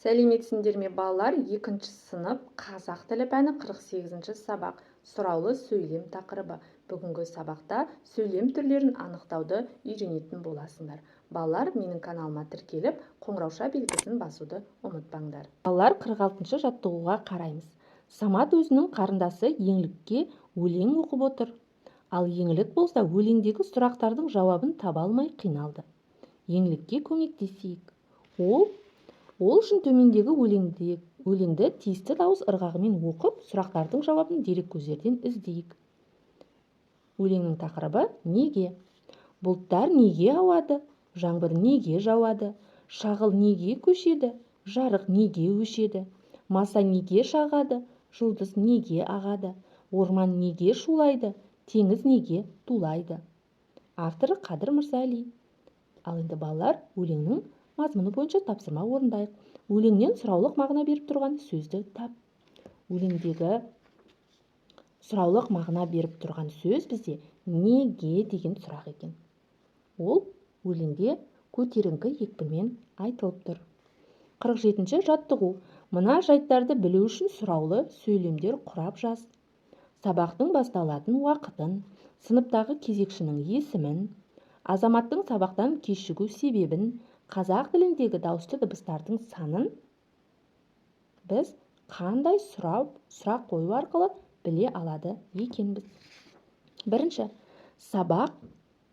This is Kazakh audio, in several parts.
Сәлеметсіңдер ме балалар? 2 сынып қазақ тілі пәні 48 сабақ. Сұраулы сөйлем тақырыбы. Бүгінгі сабақта сөйлем түрлерін анықтауды үйренетін боласыңдар. Балалар, менің каналыма тіркеліп, қоңырауша белгісін басуды ұмытпаңдар. Балалар, 46-шы жаттығуға қараймыз. Самат өзінің қарындасы Еңлікке өлең оқып отыр. Ал Еңлік болса өлеңдегі сұрақтардың жауабын таба алмай қиналды. Еңлікке көмектесейік. Ол үшін төмендегі өлеңді тиісті дауыс ырғағымен оқып, сұрақтардың жауабын дереккөздерден іздейік. Өлеңнің тақырыбы неге? Бұлттар неге ауады? Жаңбыр неге жауады? Шағыл неге көшеді? Жарық неге өшеді? Маса неге шағады? Жұлдыз неге ағады? Орман неге шулайды? Теңіз неге тулайды? Авторы Қадыр Мырзали. Ал енді балалар, өлеңнің мазмұны бойынша тапсырма орындайық. Өлеңнен сұраулық мағына беріп тұрған сөзді тап. Өлеңдегі сұраулық мағына беріп тұрған сөз бізде неге деген сұрақ екен. Ол өлеңде көтеріңкі екпінмен айтылып тұр. 47-ші жаттығу. Мына жайттарды білу үшін сұраулы сөйлемдер құрап жаз. Сабақтың басталатын уақытын, сыныптағы кезекшінің есімін, азаматтың сабақтан кешігу себебін, қазақ тіліндегі дауысты дыбыстардың санын біз қандай сұрақ қою арқылы біле алады екенбіз. Бірінші, сабақ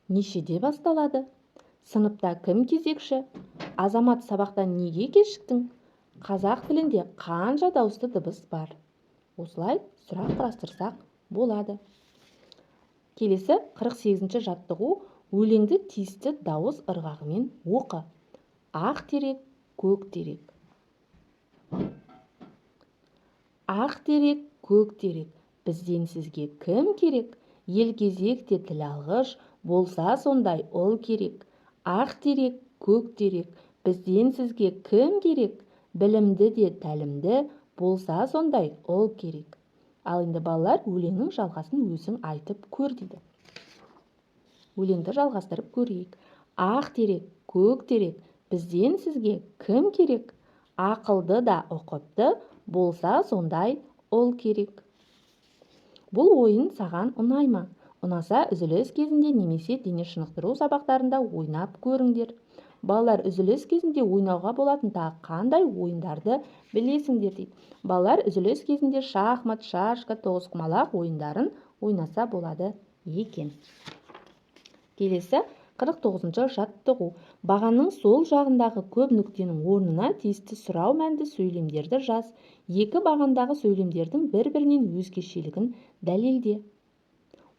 нешеде басталады? Сыныпта кім кезекші? Азамат, сабақтан неге кешіктің? Қазақ тілінде қанша дауысты дыбыс бар? Осылай сұрақ құрастырсақ болады. Келесі 48-ші жаттығу. Өлеңді тиісті дауыс ырғағымен оқы. Ақ терек, көк терек. Ақ терек, көк терек. Бізден сізге кім керек? Ел кезекте тіл алғыш, болса сондай ұл керек. Ақ терек, көк терек. Бізден сізге кім керек? Білімді де тәлімді, болса сондай ұл керек. Ал енді балалар, өлеңнің жалғасын өзің айтып көр дейді. Өлеңді жалғастырып көрейік. Ақ терек, көк терек. Бізден сізге кім керек? Ақылды да ұқыпты, болса сондай ұл керек. Бұл ойын саған ұнай ма? Ұнаса, үзіліс кезінде немесе дене шынықтыру сабақтарында ойнап көріңдер. Балалар, үзіліс кезінде ойнауға болатын тағы қандай ойындарды білесіңдер дейді. Балалар, үзіліс кезінде шахмат, шашка, тоғызқұмалақ ойындарын ойнаса болады екен. Келесі 49-шы жаттығу. Бағанның сол жағындағы көп нүктенің орнына тиісті сұрау мәнді сөйлемдерді жаз. Екі бағандағы сөйлемдердің бір-бірінен өзгешелігін дәлелде.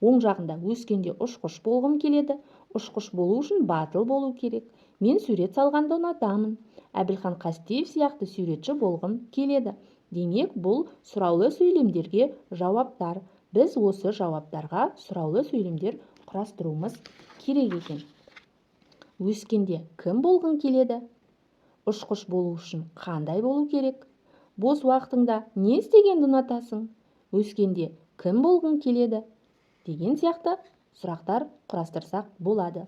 Оң жағында өскенде ұшқыш болғым келеді. Ұшқыш болу үшін батыл болу керек. Мен сурет салғанды ұнатамын. Әбілхан Қастеев сияқты суретші болғым келеді. Демек, бұл сұраулы сөйлемдерге жауаптар. Біз осы жауаптарға сұраулы сөйлемдер құрастыруымыз керек екен. Өскенде кім болғың келеді? Ұшқыш болу үшін қандай болу керек? Бос уақытыңда не істегенді ұнатасың? Өскенде кім болғың келеді? Деген сияқты сұрақтар құрастырсақ болады.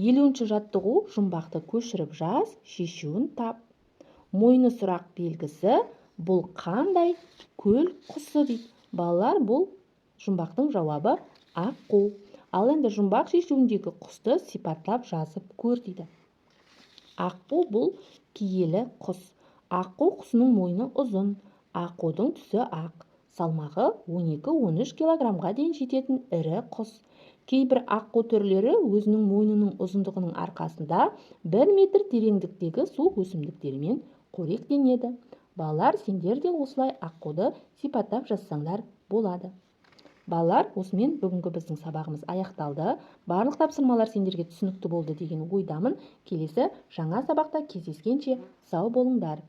50-ші жаттығу. Жұмбақты көшіріп жаз, шешуін тап. Мойны сұрақ белгісі. Бұл қандай көл құсы дейді. Балалар, бұл жұмбақтың жауабы аққу. Ал енді жұмбақ шешуіндегі құсты сипаттап жазып көр дейді. Аққу бұл киелі құс. Аққу құсының мойны ұзын. Аққудың түсі ақ. Салмағы 12-13 килограммға дейін жететін ірі құс. Кейбір аққу түрлері өзінің мойнының ұзындығының арқасында 1 метр тереңдіктегі су өсімдіктерімен қоректенеді. Балалар, сендер де осылай аққуды сипаттап жазсаңдар болады. Балалар, осымен бүгінгі біздің сабағымыз аяқталды. Барлық тапсырмалар сендерге түсінікті болды деген ойдамын. Келесі жаңа сабақта кездескенше сау болыңдар.